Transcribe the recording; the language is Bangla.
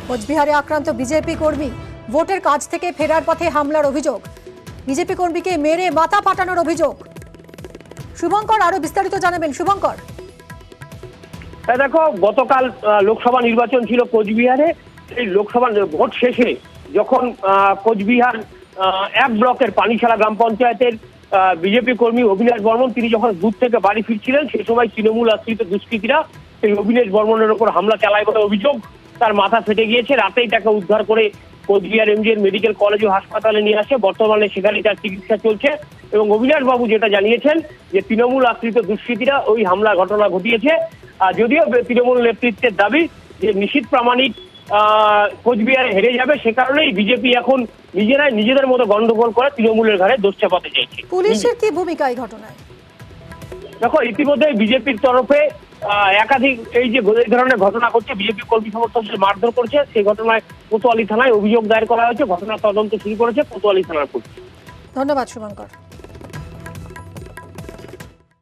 কোচবিহারে আক্রান্ত বিজেপি কর্মী, ভোটের কাজ থেকে ফেরার পথে হামলার অভিযোগ, বিজেপি কর্মীকে মেরে মাথা ফাটানোর অভিযোগ। শুভঙ্কর আরো বিস্তারিত জানাবেন। শুভঙ্কর, দেখো, গতকাল লোকসভা নির্বাচন ছিল কোচবিহারে। এই লোকসভা ভোট শেষে যখন কোচবিহার 1 ব্লকের পানিশালা গ্রাম পঞ্চায়েতের বিজেপি কর্মী অভিনাশ বর্মন তিনি যখন বুথ থেকে বাড়ি ফিরছিলেন, সেই সময় তৃণমূল আশ্রিত দুষ্কৃতীরা সেই অভিনাশ বর্মনের ওপর হামলা চালায় বলে অভিযোগ। তার মাথা ফেটে গিয়েছে। রাতেই তাকে উদ্ধার করে কোচবিহার এমজিএম মেডিকেল কলেজ ও হাসপাতালে নিয়ে আসে। বর্তমানে সেখানে তার চিকিৎসা চলছে এবং অভিনাশ বাবু যেটা জানিয়েছেন যে তৃণমূল আশ্রিত দুষ্কৃতীরা ওই হামলা ঘটনা ঘটিয়েছে। যদিও তৃণমূল নেতৃত্বের দাবি যে নিশীথ প্রামাণিক কোচবিহারে হেরে যাবে, সে কারণেই বিজেপি এখন নিজেরাই নিজেদের মতো গন্ডগোল করে তৃণমূলের ঘাড়ে দোষ চাপাতে চাইছে। পুলিশের কি ভূমিকা এই ঘটনায়? দেখো, ইতিমধ্যে বিজেপির তরফে একাধিক এই যে এই ধরনের ঘটনা ঘটছে, বিজেপি কর্মী সমর্থকদের মারধর করছে, সেই ঘটনায় কোতোয়ালি থানায় অভিযোগ দায়ের করা হয়েছে। ঘটনার তদন্ত শুরু করেছে কোতোয়ালি থানার পুলিশ। ধন্যবাদ শুভঙ্কর।